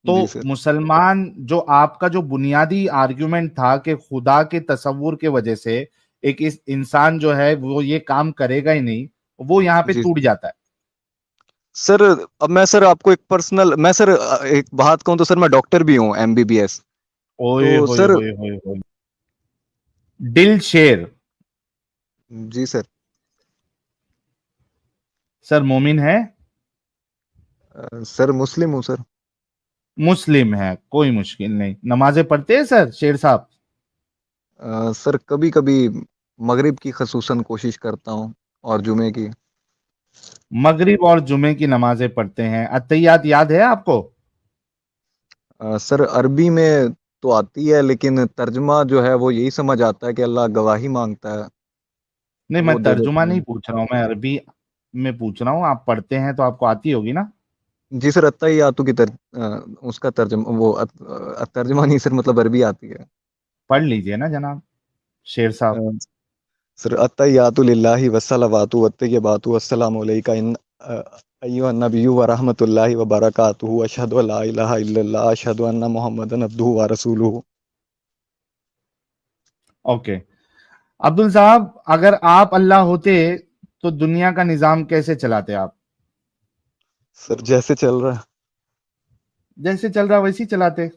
तो जी सर। मुसलमान जो आपका जो बुनियादी आर्ग्यूमेंट था कि खुदा के तसव्वुर के वजह से एक इस इंसान जो है वो ये काम करेगा ही नहीं, वो यहाँ पे जी टूट जाता है। सर, अब मैं सर आपको एक पर्सनल, मैं सर एक बात कहूँ तो सर मैं डॉक्टर भी हूँ, एमबीबीएस। ओए तो होए सर, होए होए होए। दिल शेर। जी सर। सर मोमिन है? सर मुस्लिम हूँ सर। मुस्लिम है, कोई मुश्किल नहीं। नमाजें पढ़ते हैं सर शेर साहब? सर कभी कभी मगरिब की खसूसन कोशिश करता हूँ, और जुमे की। मगरिब और जुमे की नमाजें पढ़ते हैं। अत्तहियात याद है आपको? सर अरबी में तो आती है, लेकिन तर्जमा जो है वो यही समझ आता है कि अल्लाह गवाही मांगता है, नहीं, मैं वो दे तर्जुमा देते नहीं हैं। पूछ रहा हूँ, मैं अरबी में पूछ रहा हूँ। आप पढ़ते हैं तो आपको आती होगी ना? जी सर, अत्तहियातु की उसका तर्जमा वो तर्जमा नहीं सर, मतलब अरबी आती है। पढ़ लीजिए ना जनाब शेर साहब। अ, सर अत्तहियातु लिल्लाहि वस्सलावातु वत्तय्यिबातु अस्सलामु अलैका इन अय्युहन नबिय्यु व रहमतुल्लाहि व बरकातुहू अशहदु अल्ला इलाहा इल्लल्लाह अशहदु अन्ना मुहम्मदन अब्दुहु व रसूलुहु। ओके। अब्दुल साहब, अगर आप अल्लाह होते तो दुनिया का निजाम कैसे चलाते आप? सर जैसे चल रहा जैसे चल रहा वैसे ही चलाते? है।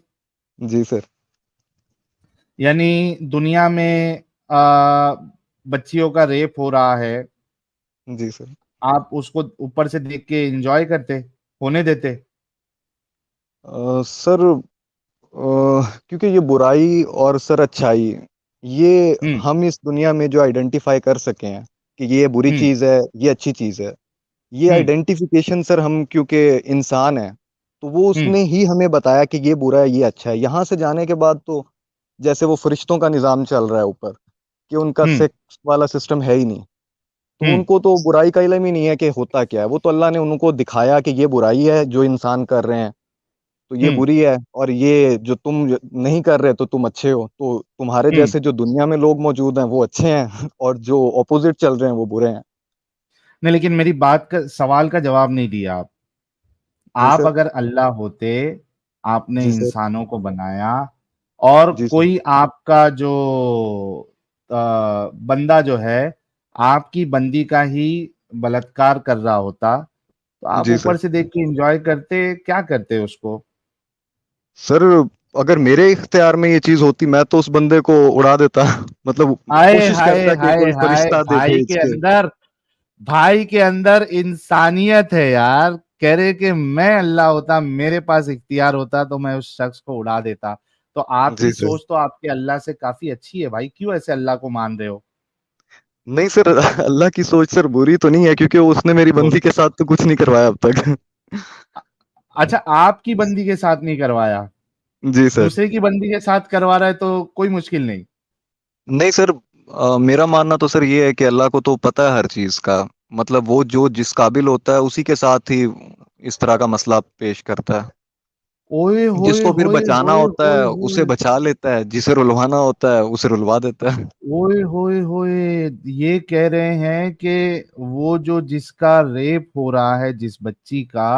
जी सर। यानी दुनिया में आ, बच्चियों का रेप हो रहा है, जी सर। आप उसको ऊपर से देख के एंजॉय करते, होने देते? सर क्योंकि ये बुराई और सर अच्छाई, ये हम्म। हम इस दुनिया में जो आइडेंटिफाई कर सके हैं कि ये बुरी हम्म। चीज़ है, ये अच्छी चीज़ है, ये हम्म। आइडेंटिफिकेशन सर, हम क्योंकि इंसान है, तो वो हम्म। उसने ही हमें बताया कि ये बुरा है, ये अच्छा है। यहाँ से जाने के बाद तो जैसे वो फरिश्तों का निज़ाम चल रहा है ऊपर, कि उनका हम्म। सेक्स वाला सिस्टम है ही नहीं, तो हम्म। उनको तो बुराई का इल्म ही नहीं है कि होता क्या है। वो तो अल्लाह ने उनको दिखाया कि ये बुराई है जो इंसान कर रहे हैं, तो ये हम्म। बुरी है, और ये जो तुम नहीं कर रहे तो तुम अच्छे हो। तो तुम्हारे हम्म। जैसे जो दुनिया में लोग मौजूद हैं वो अच्छे हैं, और जो ऑपोजिट चल रहे हैं वो बुरे हैं। नहीं, लेकिन मेरी बात का सवाल का जवाब नहीं दिया आप। जी आप सर। अगर अल्लाह होते, आपने जी सर। इंसानों को बनाया, और जी सर। कोई आपका जो बंदा जो है आपकी बंदी का ही बलात्कार कर रहा होता, तो आप जी सर। ऊपर से देख के एंजॉय करते, क्या करते उसको? सर अगर मेरे इख्तियार में ये चीज होती, मैं तो उस बंदे को उड़ा देता। मतलब हाय कोशिश हाय करता कि हाय कोई हाय, फरिश्ता दे भाई भेज के के। अंदर, भाई के अंदर इंसानियत है यार। कह रहे कि मैं अल्लाह होता, मेरे पास इख्तियार होता तो मैं उस शख्स को उड़ा देता। तो जी आपकी सर। सोच तो आपके अल्लाह से काफी अच्छी है भाई, क्यों ऐसे अल्लाह को मान रहे हो? नहीं सर, अल्लाह की सोच सर बुरी तो नहीं है, क्योंकि उसने मेरी वो, बंदी के साथ तो कुछ नहीं करवाया अब तक। अच्छा, आपकी बंदी के साथ नहीं करवाया, जी सर। दूसरे की बंदी के साथ करवा रहा है तो कोई मुश्किल नहीं। नहीं सर, मेरा मानना तो सर ये है कि अल्लाह को तो पता है हर चीज का। मतलब वो जो जिस काबिल होता है उसी के साथ ही इस तरह का मसला पेश करता है। ओए होए जिसको फिर होए बचाना होए होता होए है उसे होए। बचा लेता है, जिसे रुलवाना होता है उसे रुलवा देता है। ओए होए होए। ये कह रहे हैं कि वो जो जिसका रेप हो रहा है, जिस बच्ची का,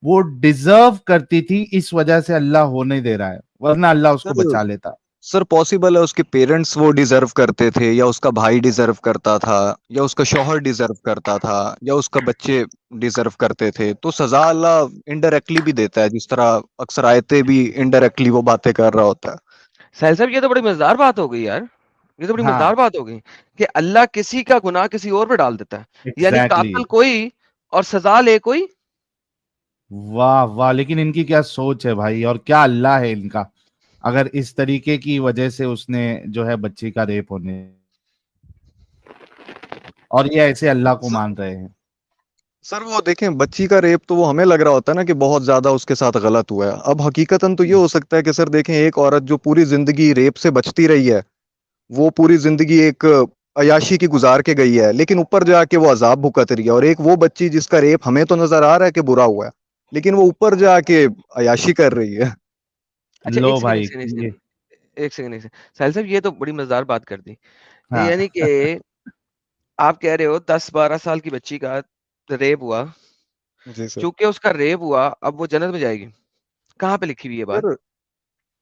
वो डिजर्व करती थी, इस वजह से अल्लाह होने दे रहा है, वरना अल्लाह उसको सर बचा लेता। सर पॉसिबल है उसके पेरेंट्स वो डिजर्व करते थे, या उसका भाई डिजर्व करता था, या उसका शौहर डिजर्व करता था, या उसका बच्चे डिजर्व करते थे। तो सजा अल्लाह इनडायरेक्टली भी देता है, जिस तरह अक्सर आयतें भी इनडायरेक्टली वो बातें कर रहा होता है। साहिल साहब, ये तो बड़ी मजेदार बात हो गई यार। ये तो बड़ी मजेदार हाँ, बात हो गई कि अल्लाह किसी का गुनाह किसी और पे डाल देता है। यानी एग्जैक्टली कातिल कोई और सजा ले कोई। वाह वाह, लेकिन इनकी क्या सोच है भाई, और क्या अल्लाह है इनका, अगर इस तरीके की वजह से उसने जो है बच्ची का रेप होने, और ये ऐसे अल्लाह को सर मान रहे हैं। सर वो देखें, बच्ची का रेप तो वो हमें लग रहा होता है ना कि बहुत ज्यादा उसके साथ गलत हुआ है। अब हकीकतन तो ये हो सकता है कि सर देखें, एक औरत जो पूरी जिंदगी रेप से बचती रही है, वो पूरी जिंदगी एक अयाशी की गुजार के गई है, लेकिन ऊपर जाके वो अजाब भुगत रही है। और एक वो बच्ची जिसका रेप हमें तो नजर आ रहा है कि बुरा हुआ है, लेकिन वो ऊपर जाके अयाशी कर रही है। अच्छा, लो एक सेकंड, एक भाई सेकंड, एक ये। सेकंड, एक सेकंड, एक सेकंड। साहिल साहब, ये तो बड़ी मजेदार बात कर दी। हाँ। यानी कि आप कह रहे हो 10-12 साल की बच्ची का रेप हुआ, जी सर। चूंकि उसका रेप हुआ अब वो जन्नत में जाएगी। कहाँ पे लिखी हुई है बात? सर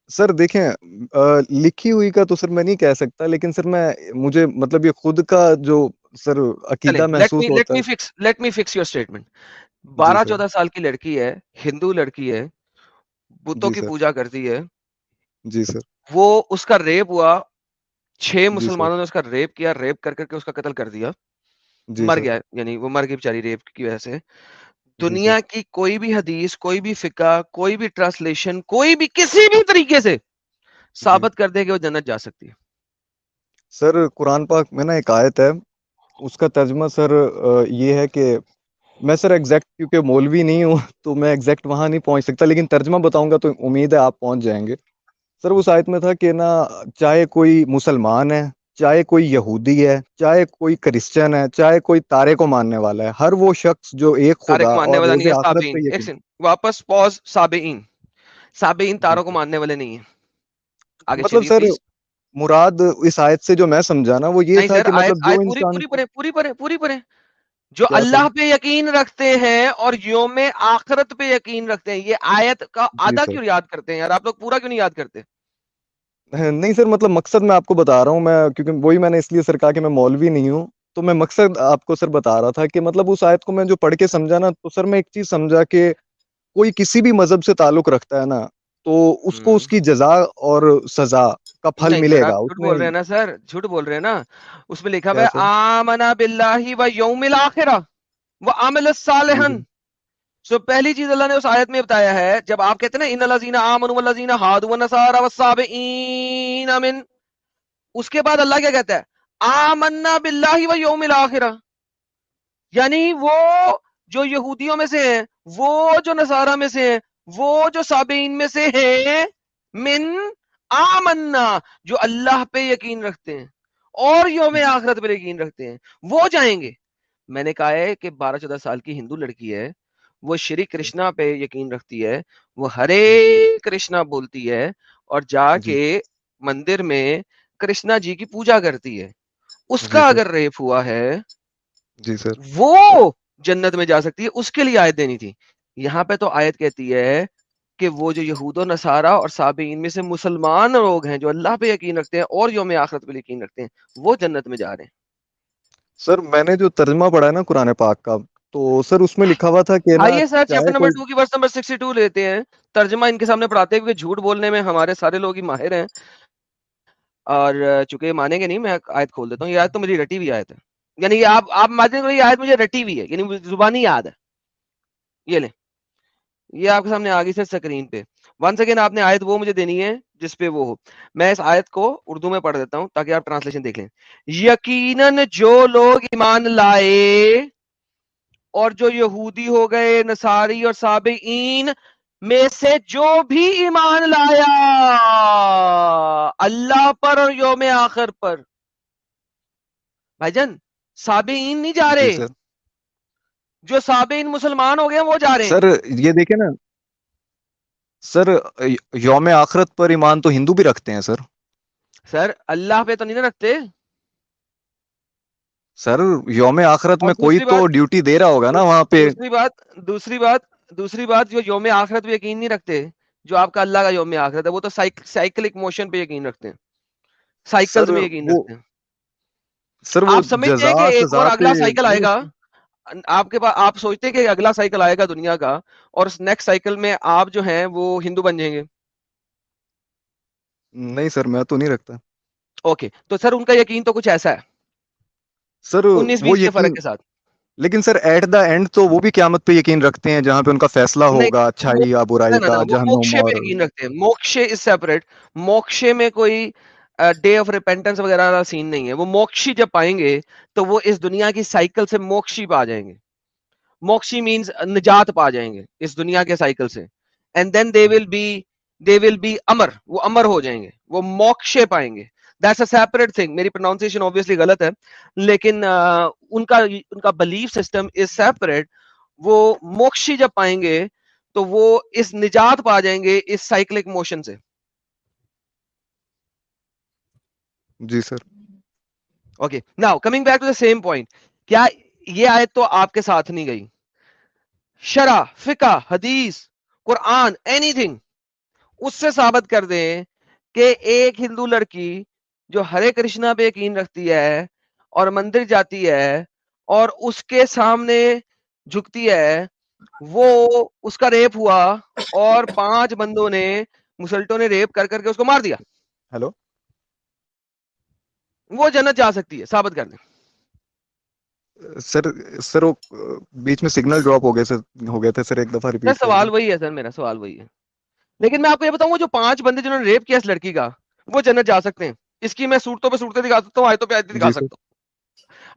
सर देखें, लिखी हुई का तो सर मैं नहीं कह सकता, लेकिन सर मैं मुझे मतलब ये खुद का जो सर चले, अकीदा लेट महसूस मी लेट होता मी है। Fix let me fix your statement. जी बारह सर। चौदह साल की लड़की है, हिंदू लड़की है, बुतों जी की सर। पूजा करती है, जी सर। वो उसका रेप हुआ, 6 जी सर। मुसलमानों ने उसका रेप किया, रेप कर करके उसका कत्ल कर दिया, जी मर सर। गया, यानी वो मर गई बेचारी रेप की वजह से। जी सर। दुनिया की कोई भी हदीस, कोई भी फिका, कोई भी ट्रांसलेशन, कोई भी किसी भी तरीके से जी साबित कर दे कि वो जन्नत जा सकती है। सर, कुरान पाक में ना एक आयत है, उसका तर्जुमा सर ये है कि मैं सर एग्जैक्ट क्योंकि मौलवी नहीं हूँ तो मैं एग्जैक्ट वहां नहीं पहुंच सकता, लेकिन तर्जुमा बताऊंगा तो उम्मीद है आप पहुंच जाएंगे। सर उस आयत में था कि ना, चाहे कोई मुसलमान है, चाहे कोई यहूदी है, चाहे कोई क्रिश्चियन है, चाहे कोई तारे को मानने वाला है, हर वो शख्स जो एक तारे को खुदा मानने और वाला नहीं रोज़े है, आखिरत साबेइन। पे एक यकीन। सेकंड, वापस पॉज। साबेइन, साबेइन जी तारों को सर। मानने वाले नहीं है। आगे मतलब चलिए सर प्लीज। मुराद इस आयत से जो मैं समझा ना वो ये नहीं था सर, कि आयत मतलब जो आयत पूरी इंसान पूरी को। पढ़े, पूरी पढ़े, पूरी पढ़े। जो क्या सर? अल्लाह पे यकीन रखते हैं और यौमे आखिरत पे यकीन रखते हैं, ये आयत का जी आधा सर। क्यों याद करते हैं यार आप लोग, पूरा क्यों नहीं याद करते? नहीं सर, मतलब मकसद मैं आपको बता रहा हूँ, मैं क्योंकि वही मैंने इसलिए सर कहा कि मैं मौलवी नहीं हूँ, तो मैं मकसद आपको सर बता रहा था कि मतलब उस आयत को मैं जो पढ़ के समझा ना, तो सर मैं एक चीज समझा कि कोई किसी भी मजहब से ताल्लुक रखता है ना, तो उसको हम्म। उसकी जजा और सजा का फल नहीं सर, आप मिलेगा झूठ बोल उसमें। रहे हैं ना सर, झूठ बोल रहे हैं ना। उसमें लिखा हुआ क्या है सर? आमना बिल्लाहि व यौमिल आखिरा व अमिल जी सालिहन। सर। सो पहली चीज अल्लाह ने उस आयत में बताया है, जब आप कहते हैं ना इन्नल लजीना आमनु वल लजीना हादु वन नसारा वस्साबिईन मिन, उसके बाद अल्लाह क्या कहता है? आमन्ना बिल्लाहि व यौमिल आखिरा। यानी वो जो यहूदियों में से है, वो जो नसारा में से है, वो जो साबीन में से है, मिन आमन्ना, जो अल्लाह पे यकीन रखते हैं और यौम जी सर। आखिरत पे यकीन रखते हैं, वो जाएंगे। मैंने कहा है कि 12-14 साल की हिंदू लड़की है, वो श्री कृष्णा पे यकीन रखती है, वो हरे जी। कृष्णा बोलती है और जी। जाके मंदिर में कृष्णा जी की पूजा करती है। जी उसका सर। अगर रेप हुआ है, जी सर। वो जन्नत में जा सकती है, उसके लिए आयत देनी थी। यहाँ पे तो आयत कहती है कि वो जो यहूद और नसारा और साबीन में से मुसलमान लोग हैं जो अल्लाह पे यकीन रखते हैं और यौम आखिरत पे यकीन रखते हैं, वो जन्नत में जा रहे हैं। सर मैंने जो तर्जमा पढ़ा है ना कुरान पाक का, तो सर उसमें लिखा हुआ था कि ना, आइए सर, चैप्टर चाहे नंबर कोई। 2 की वर्स नंबर 62 लेते हैं। तर्जमा इनके सामने पढ़ाते हैं, क्योंकि झूठ बोलने में हमारे सारे लोग ही माहिर हैं। और चूंकि मानेंगे नहीं, मैं आयत खोल देता हूँ। ये आयत तो मेरी रटी हुई आयत है, यानी ये आप मानते हैं, ये आयत मुझे रटी हुई है, यानी मुझे जुबानी याद है। ये ले, ये आपके सामने आ गई सर स्क्रीन पे। वंस अगेन आपने आयत वो मुझे देनी है जिसपे वो हो। मैं इस आयत को उर्दू में पढ़ देता हूं ताकि आप ट्रांसलेशन देख लें। यकीनन जो लोग ईमान लाए और जो यहूदी हो गए, नसारी और साबीन में से जो भी ईमान लाया अल्लाह पर और यौम आखिर पर। भाईजान, साबीन नहीं जा जी रहे, सर। जो साबीन मुसलमान हो गए वो जा रहे हैं। सर ये देखे ना सर, यौम आखिरत पर ईमान तो हिंदू भी रखते हैं सर। सर अल्लाह पे तो नहीं ना रखते। सर यौम आखिरत और में कोई दूसरी तो बात, ड्यूटी दे रहा होगा दू, ना वहां पे। दूसरी बात दूसरी बात दूसरी बात, जो यौम आखिरत पे यकीन नहीं रखते, जो आपका अल्लाह का यौम आखिरत है, वो तो साइकिलिक मोशन पे यकीन रखते हैं, साइकिल्स सर में यकीन वो रखते हैं। सर वो आप समझते हैं जजा कि एक और सजा पे अगला साइकिल नहीं आएगा? रखते। आपके पास, आप सोचते हैं कि अगला साइकिल आएगा दुनिया का और उस नेक्स्ट साइकिल में आप जो हैं वो हिंदू बन जाएंगे? नहीं सर, मैं तो नहीं रखता। ओके, तो सर उनका यकीन तो कुछ ऐसा है, सर उन्नीस वो बीस के फर्क यकीन, के साथ। लेकिन सर एट द एंड तो वो भी क़यामत पे यकीन रखते हैं, जहां पे उनका फैसला नहीं, होगा वो अच्छाई या ना बुराई ना ना, का, वो जहन्नुम मोक्षे पे और। यकीन रखते हैं। मोक्षे इज सेपरेट। मोक्षे में कोई डे ऑफ रिपेंटेंस वगैरह का सीन नहीं है। वो मोक्षी जब पाएंगे तो वो इस दुनिया की साइकिल से मोक्षी पा जाएंगे। मोक्षी मींस निजात पा जाएंगे इस दुनिया के साइकिल से। And then they will be अमर, वो अमर हो जाएंगे, वो मोक्षे पाएंगे। That's a separate thing. मेरी प्रोनाउंसिएशन ऑब्वियसली गलत है, लेकिन उनका उनका बिलीफ सिस्टम इज सेपरेट। वो मोक्षी जब पाएंगे तो वो इस निजात पा जाएंगे इस साइक्लिक मोशन से। जी sir. Okay, now coming back to the same point. क्या ये आयत तो आपके साथ नहीं गई? शरा, फिका, हदीस, कुरान, एनीथिंग उससे साबित कर दें कि एक हिंदू लड़की जो हरे कृष्णा पे यकीन रखती है और मंदिर जाती है और उसके सामने झुकती है, वो उसका रेप हुआ और 5 बंदों ने, मुसल्टों ने रेप कर करके उसको मार दिया, हेलो वो जन्नत जा सकती है, साबित कर दें। सर सर वो बीच में सिग्नल ड्रॉप हो गए सर, हो गए थे सर, एक दफा सर रिपीट सवाल करिए। वही है सर, मेरा सवाल वही है। लेकिन मैं आपको ये बताऊंगा, जो 5 बंदे जिन्होंने रेप किया इस लड़की का, वो जन्नत जा सकते हैं। इसकी मैं सूरतों पे सूरतें दिखा सकता हूँ, आयतों पे आयतें दिखा जी सर। सकता हूँ।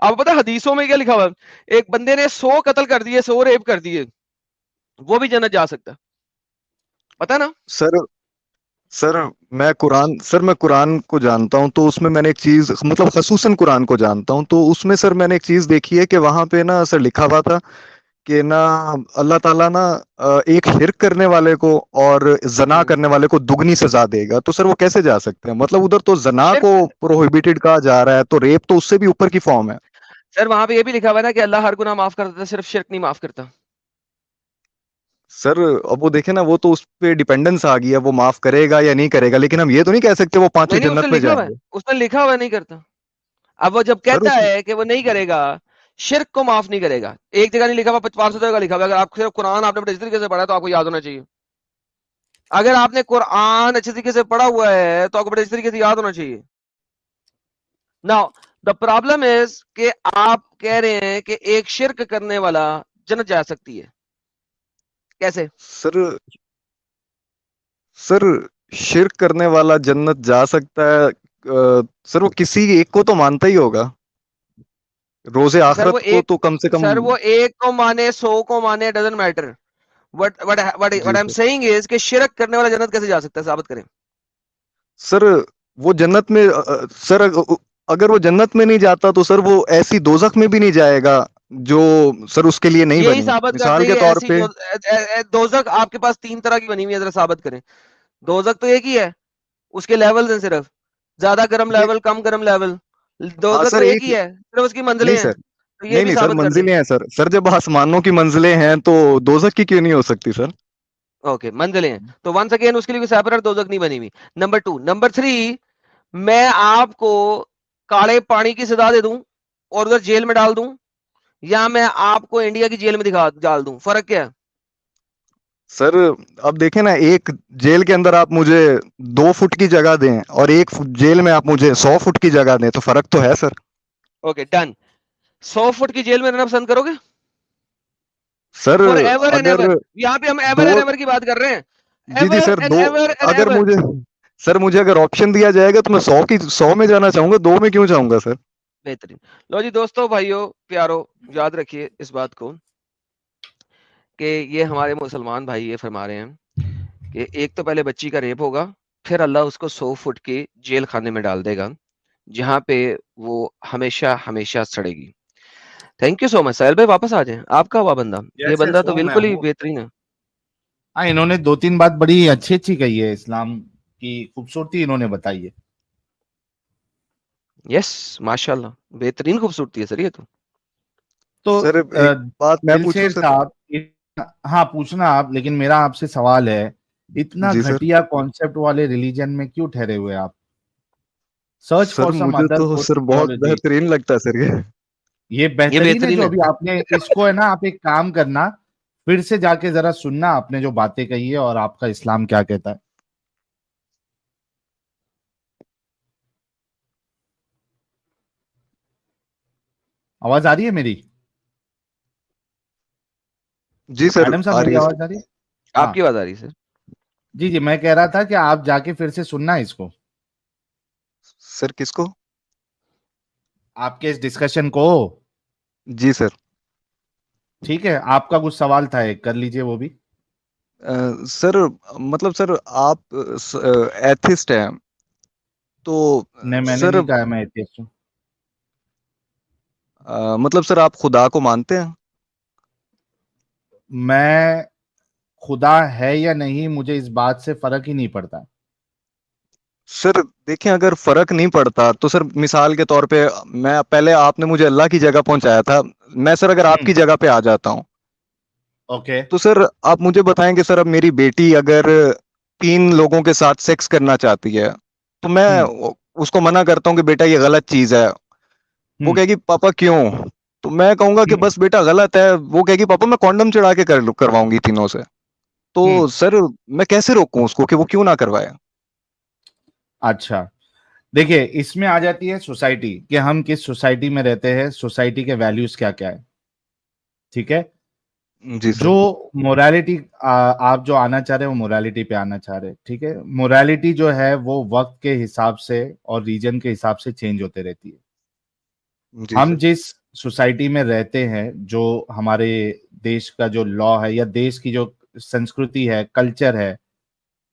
आपको पता है हदीसों में क्या लिखा हुआ है? एक बंदे ने 100 कत्ल कर दिए, 100 रेप कर दिए, वो भी जन्नत जा सकता है, पता है ना? सर सर मैं कुरान को जानता हूँ, तो उसमें मैंने एक चीज, मतलब खसूसन कुरान को जानता हूँ, तो उसमें सर मैंने एक चीज देखी है कि वहां पे ना सर लिखा हुआ था कि ना अल्लाह ताला ना एक शिर्क करने वाले को और जना करने वाले को दुगनी सजा देगा। तो सर वो कैसे जा सकते हैं? मतलब उधर तो जना को शिर्क, प्रोहिबिटेड कहा जा रहा है, तो रेप तो उससे भी ऊपर की फॉर्म है। सर वहां पे ये भी लिखा हुआ है ना कि अल्लाह हर गुनाह माफ कर देता है, सिर्फ शिर्क नहीं माफ करता। सर अब वो देखे ना, वो तो उस पे डिपेंडेंस आ गई है, वो माफ करेगा या नहीं करेगा, लेकिन हम ये तो नहीं कह सकते वो पांचों नहीं नहीं, उसने जन्नत में लिखा हुआ है, जाएंगे। उसने लिखा हुआ है नहीं करता। अब वो जब सर कहता उसमें है कि वो नहीं करेगा, शिर्क को माफ नहीं करेगा, एक जगह नहीं लिखा हुआ, 500 जगह लिखा हुआ। अगर आप सिर्फ कुरान आपने बड़े तरीके से पढ़ा है तो आपको याद होना चाहिए। अगर आपने कुरान अच्छे तरीके से पढ़ा हुआ है तो आपको बड़े अच्छे तरीके से याद होना चाहिए। नाउ द प्रॉब्लम इज कि आप कह रहे हैं कि एक शिर्क करने वाला जन्नत जा सकती है, कैसे? सर सर शिर्क करने वाला जन्नत जा सकता है, सर वो किसी एक को तो मानता ही होगा, रोजे सर वो आखरत को एक, तो कम से कम। सर वो एक को माने, 100 को माने, डजंट मैटर। व्हाट जी I am sir. Saying is कि शिरक करने वाला जन्नत कैसे जा सकता है, साबित करें। सर वो जन्नत में सर अगर वो जन्नत में नहीं जाता तो सर वो ऐसी दोजख में भी नहीं जाएगा जो सर उसके लिए नहीं यही बनी। साबित कर मिसाल के देंगे तौर ऐसी पे। जो दोजक आपके पास 3 तरह की बनी हुई है, जरा साबित करें। दोजक तो एक ही है, उसके लेवल्स हैं सिर्फ, ज्यादा गर्म ये लेवल, कम गर्म लेवल। हाँ दोजक तो सर एक एक, ही है, सिर्फ उसकी मंजिलें नहीं हैं। सर, तो ये नहीं भी नहीं सर, साबित कर दें। मंजिलें हैं सर। सर जब आसमानों की मंजिलें हैं तो दोजख की क्यों नहीं हो सकती सर? ओके, मंजिलें हैं तो वंस अगेन उसके लिए कोई सेपरेट दोजक नहीं बनी हुई। नंबर 2, नंबर 3, मैं आपको काले पानी की सजा दे दूं और उधर जेल में डाल दूं, या मैं आपको इंडिया की जेल में दिखा डाल दूं, फर्क क्या है? सर अब देखें ना, एक जेल के अंदर आप मुझे 2 फुट की जगह दें और एक जेल में आप मुझे 100 फुट की जगह दें, तो फर्क तो है सर। Okay done. 100 फुट की जेल में रहना पसंद करोगे? सर फॉर एवर एंड अगर एवर, यहाँ पे हम एवर दो, एंड एवर की बात कर रहे हैं। जी जी एवर सर, एंड दो, एवर एंड अगर एवर। मुझे, सर मुझे अगर ऑप्शन दिया जाएगा तो मैं 100 में जाना चाहूंगा, 2 में क्यों जाऊंगा सर? बेहतरीन। लो जी दोस्तों, भाइयों, प्यारो, याद रखिए इस बात को कि ये हमारे मुसलमान भाई ये फरमा रहे हैं कि एक तो पहले बच्ची का रेप होगा, फिर अल्लाह उसको 100 फुट के जेल खाने में डाल देगा, जहां पे वो हमेशा हमेशा सड़ेगी। Thank you so much. Sahil भाई वापस आ जाएं, आपका हुआ बंदा, ये यस बंदा यस, तो वो मैं बिल्कुल ही हूँ। बेहतरीन है। हाँ, इन्होंने 2-3 बात बड़ी अच्छी अच्छी कही है, इस्लाम की खूबसूरती इन्होंने बताई है। यस, माशाल्लाह, बेहतरीन खूबसूरती है सर ये तो। तो सर एक बात मैं पूछूं दिलशेर सर? साहब, हाँ पूछना आप, लेकिन मेरा आपसे सवाल है, इतना जी सर। घटिया कॉन्सेप्ट वाले रिलीजन में क्यों ठहरे हुए आप? सर्च सर फॉर सम मुझे अदर तो गुड सर बहुत थियोलॉजी। बेहतरीन लगता है सर ये। ये ये बेहतरीन है बेहतरीन जो है। अभी आपने इसको, है ना, आप एक काम करना, फिर से जाके जरा सुनना आपने जो बातें कही है और आपका इस्लाम क्या कहता है। आवाज आ रही है मेरी? जी सर मैडम साहब आ मेरी रही है सर। आवाज आ रही है? हाँ। आपकी आवाज आ रही है सर। जी जी, मैं कह रहा था कि आप जाके फिर से सुनना इसको, सर किसको? आपके इस डिस्कशन को। जी सर। ठीक है, आपका कुछ सवाल था, एक कर लीजिए वो भी। सर मतलब सर आप एथिस्ट हैं, तो नहीं, मैंने सर नहीं कहा मैं एथियस्ट हूँ। मतलब सर आप खुदा को मानते हैं? मैं, खुदा है या नहीं, मुझे इस बात से फर्क ही नहीं पड़ता। सर देखें, अगर फर्क नहीं पड़ता तो सर मिसाल के तौर पे, मैं पहले, आपने मुझे अल्लाह की जगह पहुंचाया था, मैं सर अगर आपकी जगह पे आ जाता हूं, ओके। तो सर आप मुझे बताएंगे सर, अब मेरी बेटी अगर 3 लोगों के साथ सेक्स करना चाहती है, तो मैं उसको मना करता हूँ कि बेटा ये गलत चीज है। वो कहेगी पापा क्यों? तो मैं कहूंगा कि बस बेटा गलत है। वो कहेगी पापा मैं कॉन्डम चढ़ा के करवाऊंगी तीनों से। तो सर मैं कैसे रोकूं उसको कि वो क्यों ना करवाए? अच्छा, देखिए इसमें आ जाती है सोसाइटी कि हम किस सोसाइटी में रहते हैं, सोसाइटी के वैल्यूज क्या क्या है। ठीक है, जी जो सर। मोरालिटी आप जो आना चाह रहे हो, मोरालिटी पे आना चाह रहे हैं, ठीक है। मोरालिटी जो है वो वक्त के हिसाब से और रीजन के हिसाब से चेंज होते रहती है। जी हम सर। जिस सोसाइटी में रहते हैं, जो हमारे देश का जो लॉ है या देश की जो संस्कृति है, कल्चर है,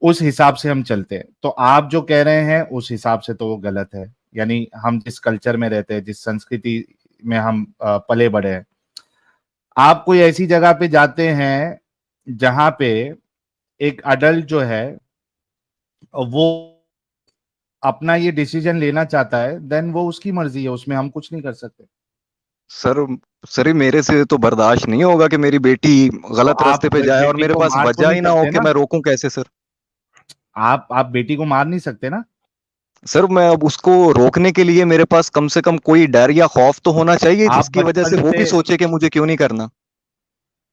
उस हिसाब से हम चलते हैं। तो आप जो कह रहे हैं उस हिसाब से तो वो गलत है। यानी हम जिस कल्चर में रहते हैं, जिस संस्कृति में हम पले बड़े हैं, आप कोई ऐसी जगह पे जाते हैं जहां पे एक अडल्ट जो है वो अपना ये डिसीजन लेना चाहता है, देन वो उसकी मर्जी है, उसमें हम कुछ नहीं कर सकते। सर सर ये मेरे से तो बर्दाश्त नहीं होगा कि मेरी बेटी तो गलत रास्ते आप पे जाए और बेटी मेरे को पास मार तो वजह नहीं ही ना हो सकते कि ना। मैं रोकूं कैसे सर? आप बेटी को मार नहीं सकते ना। सर मैं अब उसको रोकने के लिए मेरे पास कम से कम कोई डर या खौफ तो होना चाहिए आप जिसकी वजह बचपन से वो से भी सोचे कि मुझे क्यों नहीं करना।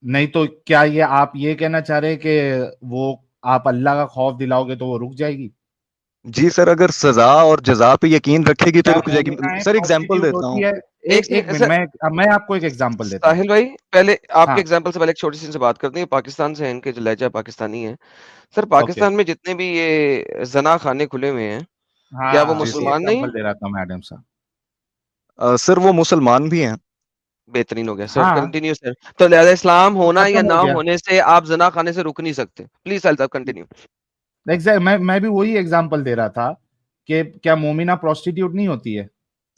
नहीं तो क्या ये आप ये कहना चाह रहे हैं कि वो आप अल्लाह का खौफ दिलाओगे तो वो रुक जाएगी? जी सर, अगर सजा और जजा पे यकीन रखेगी तो क्या रुक जाएगी। मोमिनाएं सर एग्जांपल प्रोस्टिट्यूट देता होती हूँ। है? एक एक एक सेकंड मिनट, सर, मैं आपको एक एग्जांपल देता हूँ। साहिल भाई पहले आपके हाँ, एग्जांपल से पहले एक छोटी सी इनसे बात करते हैं। पाकिस्तान से हैं, इनके जो लहजा पाकिस्तानी है। Sir okay. पाकिस्तान में जितने भी ये जना खाने खुले हुए हैं, क्या वो हाँ, जी वही सर। मुसलमान नहीं एग्जांपल है? दे रहा था मैडम साहब। सर वो मुसलमान भी हैं। बेहतरीन हो गया सर, हाँ, कंटिन्यू सर। तो लिहाजा इस्लाम तो होना या खत्म हो ना गया। होने से आप जना खाने से रुक नहीं सकते। प्लीज साहिल साहब कंटिन्यू। एग्जैक्ट, मैं भी वही एग्जांपल दे रहा था कि क्या मोमिना प्रोस्टिट्यूट नहीं होती है?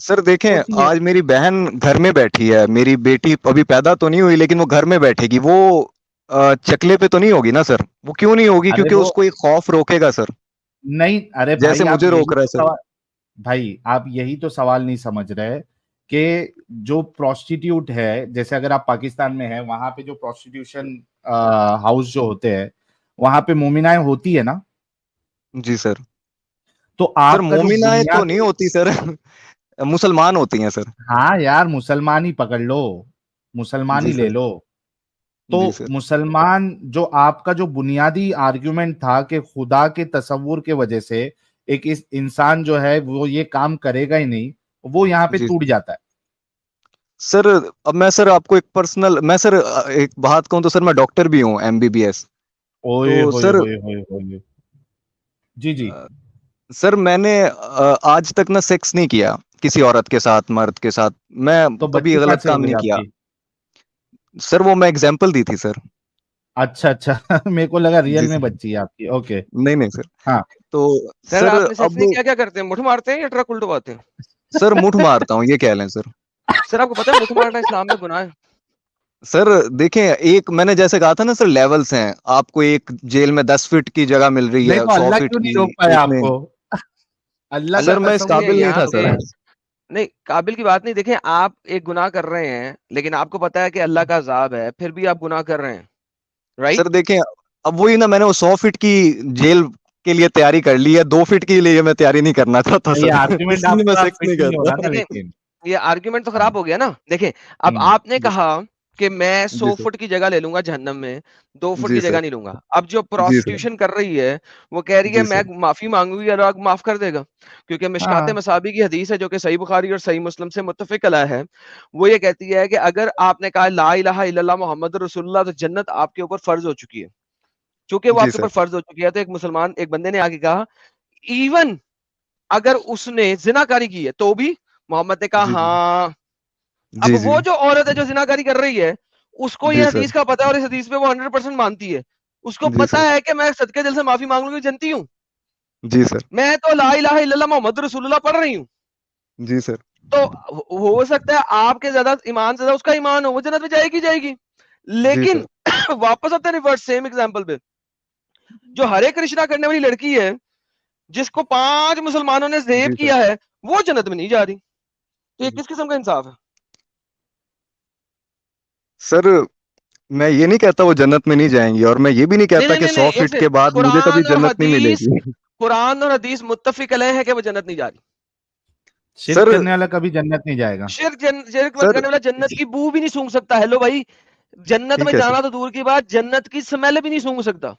सर देखें, होती है। आज मेरी बहन घर में बैठी है, मेरी बेटी अभी पैदा तो नहीं हुई लेकिन वो घर में बैठेगी, वो चकले पे तो नहीं होगी ना सर? वो क्यों नहीं होगी? अरे क्योंकि वो उसको एक खौफ रोकेगा सर, नहीं, अरे जैसे भाई आप मुझे यही रोक रहा है तो सर। सवाल, भाई आप यही तो सवाल नहीं समझ रहे कि जो प्रोस्टिट्यूट है, जैसे अगर आप पाकिस्तान में हैं, वहां पे जो प्रोस्टिट्यूशन हाउस जो होते हैं, वहां पे मोमिनाएं होती है ना। जी सर। तो सर आपका जो मोमिनाएं तो नहीं बुनियादी, होती सर मुसलमान होती हैं सर। हाँ यार, मुसलमान ही पकड़ लो, मुसलमान जी ही ले सर। लो। तो जी सर। मुसलमान, जो आपका जो बुनियादी आर्ग्यूमेंट था कि खुदा के तसव्वुर के वजह से एक इस इंसान जो है वो ये काम करेगा ही नहीं, वो यहाँ पे जी टूट जाता है। सर। अब मैं सर आपको एक पर्सनल, मैं सर एक बात कहूँ तो सर मैं डॉक्टर भी हूँ, एमबीबीएस। ओए तो होए सर होए होए होए। जी जी। अ, सर मैंने आज तक ना सेक्स नहीं किया किसी औरत के साथ, मर्द के साथ। मैं तो कभी बच्ची कहाँ गलत से हो काम गई नहीं किया। आपकी? सर वो मैं एग्जांपल दी थी सर। अच्छा अच्छा मेरे को लगा जी रियल में सर। बच्ची है आपकी। ओके। नहीं नहीं सर। हाँ। तो सर सर आपने सेक्स अब में क्या-क्या करते हैं? मुठ मारते हैं या ट्रक उल्टवाते हैं? सर मुठ मारता हूँ ये कह लें सर। सर आपको पता है मुठ मारना इस्लाम में गुनाह है? सर देखें, एक मैंने जैसे कहा था ना सर, लेवल्स हैं। आपको एक जेल में 10 फीट की जगह मिल रही नहीं है, तो 100 अल्लाह फीट क्यों नहीं की, रोक पाया एक में। आपको? अल्लाह का अल्लाह सर मैं इस तसव्वुर देखिए काबिल नहीं कैसे यहाँ था रोक सर। पे पाया? नहीं, काबिल की बात नहीं। देखिए आप एक गुनाह कर रहे हैं, लेकिन आपको पता है कि अल्लाह का अज़ाब है, फिर भी आप गुनाह कर रहे हैं, सर राइट? देखें, अब वही ना, मैंने वो 100 फीट की जेल के लिए तैयारी कर ली है, 2 फीट के लिए मैं तैयारी नहीं करना चाहता ये सर आर्गुमेंट इसलिए मैं आपका सेक्स फिट नहीं नहीं हो रहा करता। ना, देखिए, लेकिन। ये आर्गुमेंट तो हाँ। खराब हो गया ना। देखिए, अब हम्म। आपने जी कहा कि मैं जी 100 सर। फुट की जगह ले लूँगा जहन्नम में, 2 फुट जी की सर। जगह नहीं लूँगा। अब जो जी सर। प्रोस्टिट्यूशन कर रही है, वो कह रही है जी मैं सर। माफ़ी माँगूँगी, अल्लाह माफ़ कर देगा। क्योंकि मिशकात हाँ। मसाबी की हदीस है जो कि सही बुखारी और सही मुस्लिम से मुत्तफ़िक अलैह है। वो ये कहती है कि अगर आपने कहा ला इलाहा इल्लल्लाह मुहम्मदुर रसूलुल्लाह, तो जन्नत आपके ऊपर फ़र्ज़ हो चुकी है। चूँकि वो जी आपके ऊपर सर। फ़र्ज़ हो चुकी है, तो एक मुसलमान एक बंदे ने आके कहा, इवन अगर उसने ज़िनाकारी की है, तो भी? मोहम्मद ने कहा जी जी। हाँ। अब जी जी। वो जो औरत है जो ज़िनाकारी कर रही है, उसको ये जी हदीस सर। का पता है और इस हदीस पे वो 100% मानती है। उसको जी पता सर। है कि मैं सदके दिल से माफ़ी माँग लूँगी, जनती हूँ। जी सर। मैं तो ला इलाहा इल्लल्लाह मुहम्मद रसूलुल्लाह पढ़ रही हूँ। जी सर। तो हो सकता है आपके ज़्यादा ईमान से ज़्यादा उसका ईमान हो, वो जन्नत में जाएगी ही जाएगी। जी लेकिन सर। वापस आते हैं रिवर्स सेम एग्ज़ाम्पल पे। जो हरे कृष्णा करने वाली लड़की है, जिसको 5 मुसलमानों ने रेप जी सर। किया है, वो जन्नत में नहीं जा रही। तो ये किस किस्म का इंसाफ है? सर मैं ये नहीं कहता वो जन्नत में नहीं जाएंगी, और मैं ये भी नहीं नहीं कहता नहीं कि नहीं 100 नहीं, फीट एक के बाद मुझे कभी कुरान और जन्नत नहीं हदीस, मिलेगी। कुरान और हदीस मुत्तफिक अलैह है कि वो जन्नत नहीं जा रही। शिर्क सर करने वाला कभी जन्नत नहीं जाएगा। शिर्क मत सर करने वाला जन्नत की बू भी नहीं सूंघ सकता। हेलो भाई, जन्नत में ठीक है सर। जाना तो दूर की बात, जन्नत की स्मेल भी नहीं सूंघ सकता।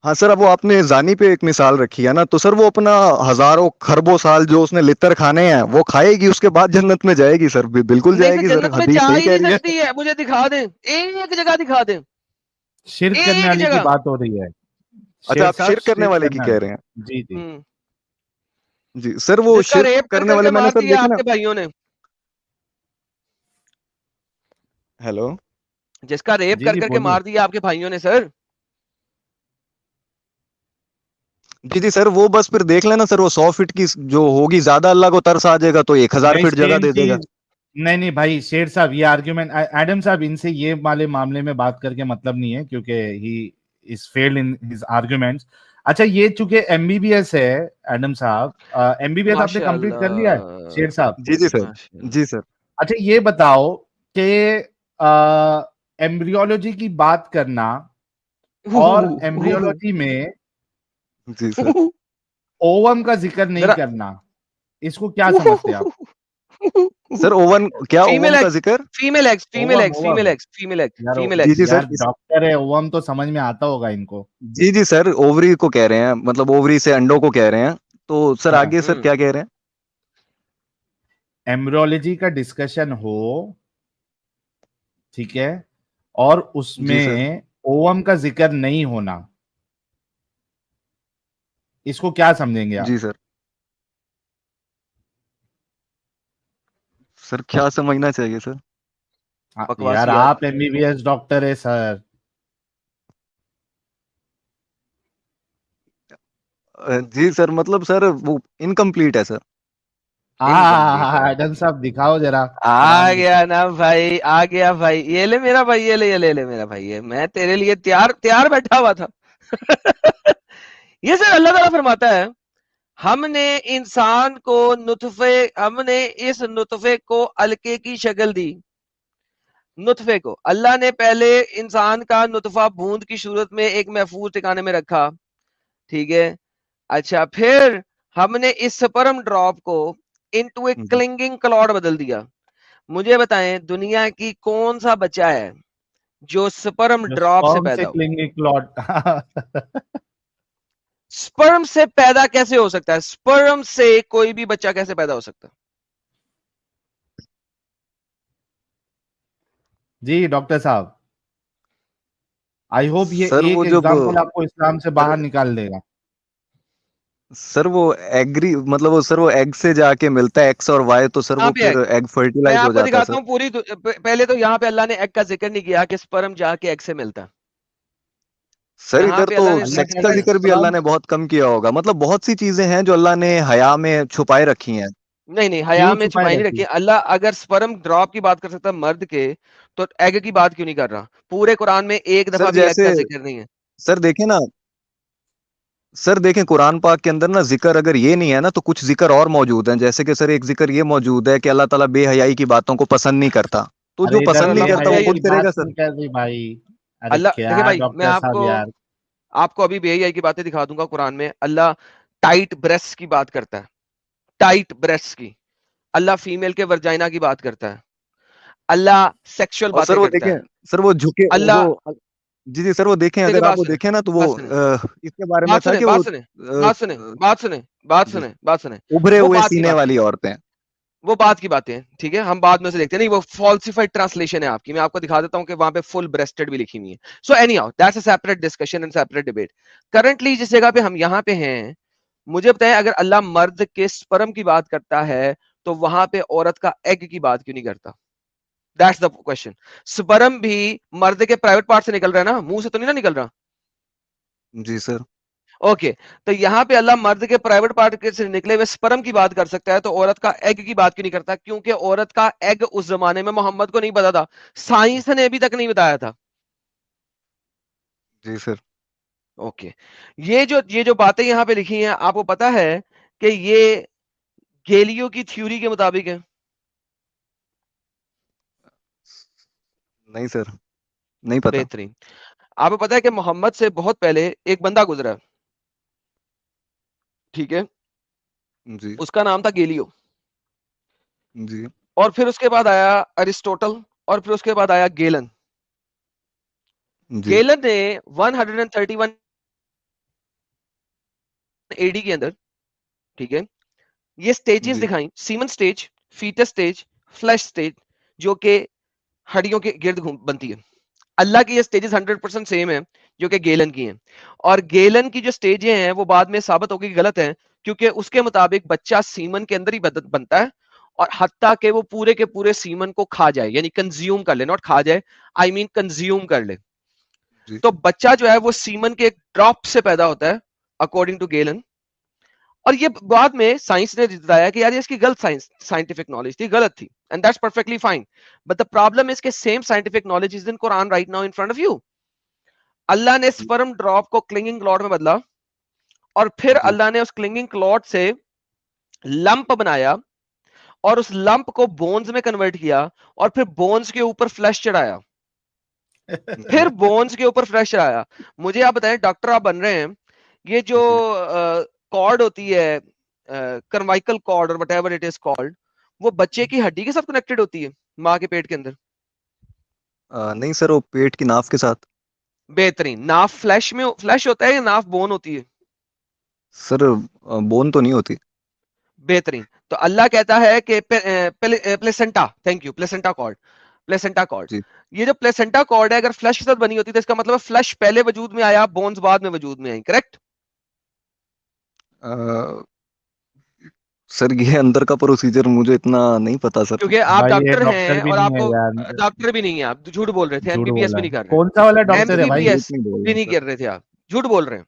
हाँ सर, अब वो आपने जानी पे एक मिसाल रखी है ना, तो सर वो अपना हजारों खरबों साल जो उसने लितर खाने हैं वो खाएगी, उसके बाद जन्नत में जाएगी सर, बिल्कुल नहीं सर, जाएगी सर, जन्नत में हदीस जा सही ही कह नहीं रही है। सकती है, मुझे दिखा दें, एक जगह दिखा दें, शिर्क करने एक वाले की जगह। बात हो रही है। अच्छा, शेर आप साहब, शिरक करने शिर्क वाले की करने कह वाले। रहे हैं? जी जी। हम्म। जी सर, वो जिसका शिरक रेप कर करने वाले करके मैंने मार सर दिया देखे ना। आपके भाइयों ने, हेलो। जिसका रेप जी कर जी करके बोलिए। मार दिया आपके भाइयों ने सर। जी जी सर, वो बस फिर देख लेना सर, वो 100 फीट की जो होगी ज्यादा, अल्लाह को तरस आ जाएगा तो 1000 फीट जगह सेम दे देगा। चीज। नहीं नहीं भाई, शेर साहब ये आर्ग्यूमेंट, एडम साहब इनसे ये वाले मामले में बात करके मतलब नहीं है, क्योंकि he is failed in his arguments. अच्छा, ये चूंकि एमबीबीएस है, एडम साहब, एमबीबीएस आपने कंप्लीट कर लिया है, शेर साहब? माशाल्लाह, जी जी सर। माशाल्लाह। जी सर। अच्छा ये बताओ कि एम्ब्रियोलॉजी की बात करना और एम्ब्रियोलॉजी में जी सर। ओवम का जिक्र नहीं जरा करना, इसको क्या समझते हैं आप? सर ओवन, क्या फीमेल ओवम का एग्स, जिक्र? Female eggs, female ovum eggs, female ovum. Eggs, female eggs, यार फीमेल जी एग्स। जी यार सर। डॉक्टर है, ओवम तो समझ में आता होगा इनको। जी जी सर, ओवरी को कह रहे हैं, मतलब ओवरी से अंडों को कह रहे हैं। तो सर हाँ, आगे सर क्या कह रहे हैं? एम्ब्रियोलॉजी का डिस्कशन हो, ठीक है, और जी सर। उसमें ओवम का जिक्र नहीं होना, इसको क्या समझेंगे आप? जी सर। सर क्या समझना चाहिए सर? हाँ, यार बकवासियत। आप एमबीबीएस डॉक्टर है सर। जी सर, मतलब सर वो इनकम्प्लीट है सर। इनकम्प्लीट है। एडम साहब दिखाओ जरा, आ कुरान गया दिखाओ। ना भाई, आ गया भाई, ये ले मेरा भाई, ये ले मेरा भाई, ये मैं तेरे लिए तैयार तैयार बैठा हुआ था। ये सर अल्लाह ताला फरमाता है, हमने इंसान को नुतफे, हमने इस नुतफे को अलके की शक्ल दी। नुतफे को अल्लाह ने पहले इंसान का नुतफा बूंद की सूरत में एक महफूज ठिकाने में रखा, ठीक है। अच्छा, फिर हमने इस स्पर्म ड्रॉप को इनटू ए जी। क्लिंगिंग क्लॉड बदल दिया। मुझे बताएं, दुनिया की कौन सा बच्चा है जो स्पर्म जो ड्रॉप से स्पर्म से पैदा हो? Clingy clot. स्पर्म से पैदा कैसे हो सकता है? स्पर्म से कोई भी बच्चा कैसे पैदा हो सकता है? जी डॉक्टर साहब, आई होप ये सर एक वो जब एग्जांपल आपको इस्लाम से सर बाहर निकाल देगा। सर वो एग्री, मतलब वो सर वो एग से जाके मिलता है एक्स और वाई, तो सर कहां वो पे फिर एग? एग मैं फर्टिलाइज हो आपको जाता है दिखाता सर। हूं पहले तो यहां पे अल्लाह ने एग का जिक्र नहीं किया कि स्पर्म जाके एग से मिलता है। सर यहां इधर पे तो अल्लाह ने अल्लाह सेक्स जिक्र का कहता नहीं है किया। जिक्र भी अल्लाह स्पर्म। ने बहुत कम किया होगा, मतलब बहुत सी चीजें हैं जो अल्लाह ने हया में छुपाए रखी हैं। नहीं नहीं, हया क्यों में छुपाए छुपाई नहीं रखी? रखी। अल्लाह अगर स्पर्म ड्रॉप की बात कर सकता है मर्द के, तो एग की बात क्यों नहीं कर रहा? पूरे कुरान में एक सर दफा भी एग जैसे का जिक्र नहीं है। सर देखें ना, सर देखें कुरान पाक के अंदर ना जिक्र अगर ये नहीं है ना, तो कुछ जिक्र और मौजूद हैं, जैसे कि सर एक जिक्र ये मौजूद है कि अल्लाह ताला बेहयाई की बातों को पसंद नहीं करता। तो जो अरे इधर सर पसंद नहीं अल्लाह को करता वो बेहयाई चाहिए। खुद की बात करेगा सर। नहीं कर रही भाई। अरे अल्लाह क्या देखिए भाई, मैं डॉक्टर साहब आपको यार। आपको अभी बेहयाई की बातें दिखा दूंगा। कुरान में अल्लाह टाइट ब्रेस्ट की बात करता है, टाइट ब्रेस्ट की। अल्लाह फीमेल के वर्जाइना की बात करता है। अल्लाह सेक्सुअल और सर बातें वो करता देखें, है। सर वो झुके अल्लाह, वो, जी जी सर वो देखें, देखिए अगर आप बात वो सुने, देखें ना तो वो बात सुने, इसके बारे में बात था सुने, कि वो बात सुने, बात सुने, बात सुने, बात जी, सुने, बात सुने। उभरे वो हुए बात की सीने बातें, वाली औरतें। वो बात की बातें हैं, ठीक है, हम बाद में से देखते हैं। नहीं, वो फॉल्सिफाइड ट्रांसलेशन है आपकी। मैं आपको दिखा देता हूं कि वहां पे फुल ब्रेस्टेड भी लिखी हुई है। So any how, that's a separate discussion and separate debate. Currently जिस जगह पे हम यहाँ पे हैं, मुझे बताएं, अगर अल्लाह मर्द के स्पर्म की बात करता है, तो वहां पे औरत का एग की बात क्यों नहीं करता? That's the question. स्पर्म भी मर्द के प्राइवेट पार्ट से निकल रहा है ना, मुंह से तो नहीं ना निकल रहा। जी सर। ओके, तो यहां पे अल्लाह मर्द के प्राइवेट पार्ट के से निकले हुए स्पर्म की बात कर सकता है, तो औरत का एग की बात क्यों नहीं करता? क्योंकि औरत का एग उस जमाने में मोहम्मद को नहीं पता था, साइंस ने अभी तक नहीं बताया था। जी सर। ओके, ये जो बातें यहां पे लिखी हैं, आपको पता है कि ये गैलियो की थ्योरी के मुताबिक है। नहीं सर। नहीं पता। बेहतरीन। आपको पता है कि मोहम्मद से बहुत पहले एक बंदा गुजरा, ठीक है, जी उसका नाम था गैलियो, जी और फिर उसके बाद आया अरिस्टोटल, और फिर उसके बाद आया गेलन। जी गेलन ने 131 एडी के अंदर, ठीक है, ये स्टेजेस जी दिखाई, semen stage, foetus stage, flesh stage, जो कि हड्डियों के गिर्द बनती है। अल्लाह की ये स्टेजेस 100% सेम है जो कि गेलन की हैं, और गेलन की जो स्टेजें हैं वो बाद में साबित होगी गलत है, क्योंकि उसके मुताबिक बच्चा सीमन के अंदर ही बनता है, और हत्ता के वो पूरे के पूरे सीमन को खा जाए, यानी कंज्यूम कर ले, नॉट खा जाए, आई मीन कंज्यूम कर ले। जी तो बच्चा जो है वो सीमन के एक ड्रॉप से पैदा होता है अकॉर्डिंग टू गेलन। और ये बाद में साइंस ने बताया कि यार ये इसकी गलत साइंटिफिक नॉलेज थी, गलत थी, and that's perfectly fine, but the problem is के same scientific knowledge is in Quran right now in front of you. Allah ने जी स्पर्म ड्रॉप को क्लिंगिंग क्लॉड में बदला, और फिर जी अल्लाह ने उस क्लिंगिंग क्लॉड से लंप बनाया, और उस लंप को बोन्स में कन्वर्ट किया, और फिर बोन्स के ऊपर फ्लैश चढ़ाया, फिर बोन्स के ऊपर फ्लैश चढ़ाया। मुझे आप बताएं, डॉक्टर आप बन रहे हैं, ये जो जी कॉर्ड होती है, करवाइकल कॉर्ड और व्हाटएवर इट इज कॉल्ड, वो बच्चे की हड्डी के साथ कनेक्टेड होती है माँ के पेट के अंदर। नहीं सर, वो पेट की नाफ के साथ। बेहतरीन। नाफ फ्लैश में फ्लैश होता है या नाफ बोन होती है? सर बोन तो नहीं होती। बेहतरीन। तो अल्लाह कहता है कि placenta, thank you, placenta cord, placenta cord, जी ये जो प्लेसेंटा कॉर्ड है अगर फ्लैश के साथ बनी होती तो इसका मतलब फ्लैश पहले वजूद में आया, बोन्स बाद में वजूद में आई, करेक्ट? अ, सर ये अंदर का प्रोसीजर मुझे इतना नहीं पता सर। क्योंकि आप भाई ये डॉक्टर डॉक्टर हैं, भी और नहीं है आपको यार, डॉक्टर भी नहीं है, आप झूठ बोल रहे थे, झूठ एमबीबीएस बोला भी है। नहीं कर रहे कौन सा वाला हैं, डॉक्टर है भाई? झूठ एमबीबीएस नहीं बोल रहा भी हूँ नहीं सर। कर रहे थे आप, झूठ बोल रहे हैं।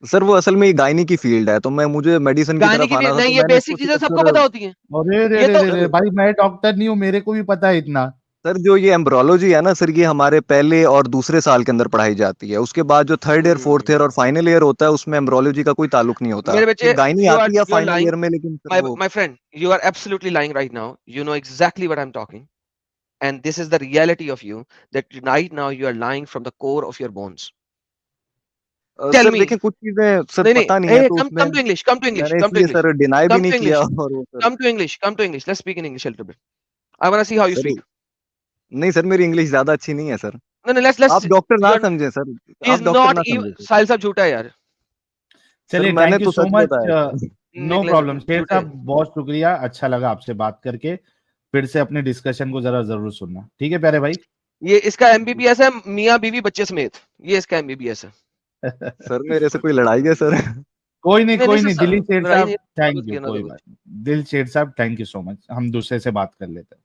सर वो असल में ये गायनी की फील्ड है, तो मैं मुझे मेडिसिन की गाने तरफ की भी आना था, तो नहीं, ये मैंने इसको बेसिक चीजें सबको सिर्फ पता होती हैं। अरे रे ये रे तो रे रे सर भाई, मैं डॉक्टर नहीं हूँ, मेरे को भी पता है इतना। सर जो ये एम्ब्रोलॉजी है ना सर, ये हमारे पहले और दूसरे साल के अंदर पढ़ाई जाती है। उसके बाद जो थर्ड ईयर, फोर्थ ईयर और फाइनल ईयर होता है, उसमें एम्ब्रोलॉजी का कोई ताल्लुक नहीं होता। मेरे ये बच्चे, गायनी आती है you are final lying, year में, लेकिन सर my वो my friend, you are absolutely lying right now, you know exactly what I'm talking, and this is the reality of you, that right now you are lying from the core of your bones. Tell sir me, देखें कुछ चीजें sir नहीं नहीं, पता नहीं है, hey, तो come उसमें come to English, come to English, मैंने come to इसलिए English, सर डिनाई भी come नहीं to किया। English, और वो sir come to English, come to English, let's speak in English a little bit. I want to see how you sir speak. नहीं sir, मेरी English ज्यादा अच्छी नहीं है सर। No, no, let's आप डॉक्टर ना you're, समझे सर, he is आप डॉक्टर not ना even, समझे सर। साहिल साहब झूठा है यार, सर चलिए, मैंने थैंक यू तो सो सच मच। बताया सर। नो निकले प्रॉब्लम शेर झूठे। साहब, बहुत शुक्रिया, अच्छा लगा आपसे बात करके। फिर से अपने डिस्कशन को जरा जरूर सुनना, ठीक है प्यारे भाई? ये इसका एमबीबीएस है, मियाँ बीवी बच्चे समेत, ये इसका एमबीबीएस है। सर मेरे से कोई लड़ाई है सर? कोई नहीं, नहीं नहीं कोई नहीं, दिलीप शेर लड़ाई नहीं, साहब, थैंक साबित यू, किया ना तो कोई कुछ। बात नहीं। दिल शेर साहब, थैंक यू सो मच, हम दूसरे से बात कर लेते हैं।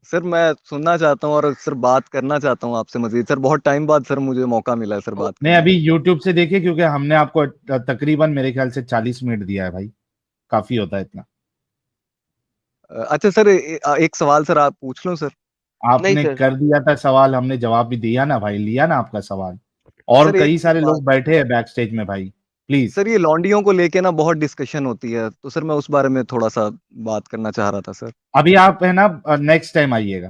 सर मैं सुनना चाहता हूँ और सर बात करना चाहता हूँ आपसे मजीद। सर बहुत टाइम बाद सर मुझे मौका मिला है सर बात नहीं, करने अभी का। यूट्यूब से देखिए, क्योंकि हमने आपको तकरीबन मेरे ख्याल से 40 मिनट दिया है भाई, काफी होता है इतना। अच्छा सर, एक सवाल सर आप पूछ लो सर। नहीं आपने सर, कर दिया था सवाल, हमने जवाब भी दिया ना भाई, लिया ना आपका सवाल। और सर एक कई सारे बात, लोग बैठे हैं बैक स्टेज में भाई, प्लीज। सर ये लॉन्डियों को लेके ना बहुत डिस्कशन होती है, तो सर मैं उस बारे में थोड़ा सा बात करना चाह रहा था सर। अभी आप है ना, नेक्स्ट टाइम आइएगा,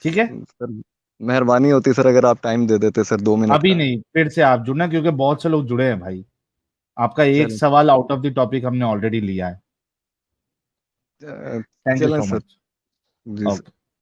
ठीक है? सर मेहरबानी होती सर अगर आप टाइम दे देते सर, 2 मिनट अभी का। नहीं, फिर से आप जुड़ना, क्योंकि बहुत से लोग जुड़े हैं भाई। आपका एक चलें, सवाल आउट ऑफ द टॉपिक हमने ऑलरेडी लिया है। थैंक यू चलें सो सर। मच। जी सर। ओके।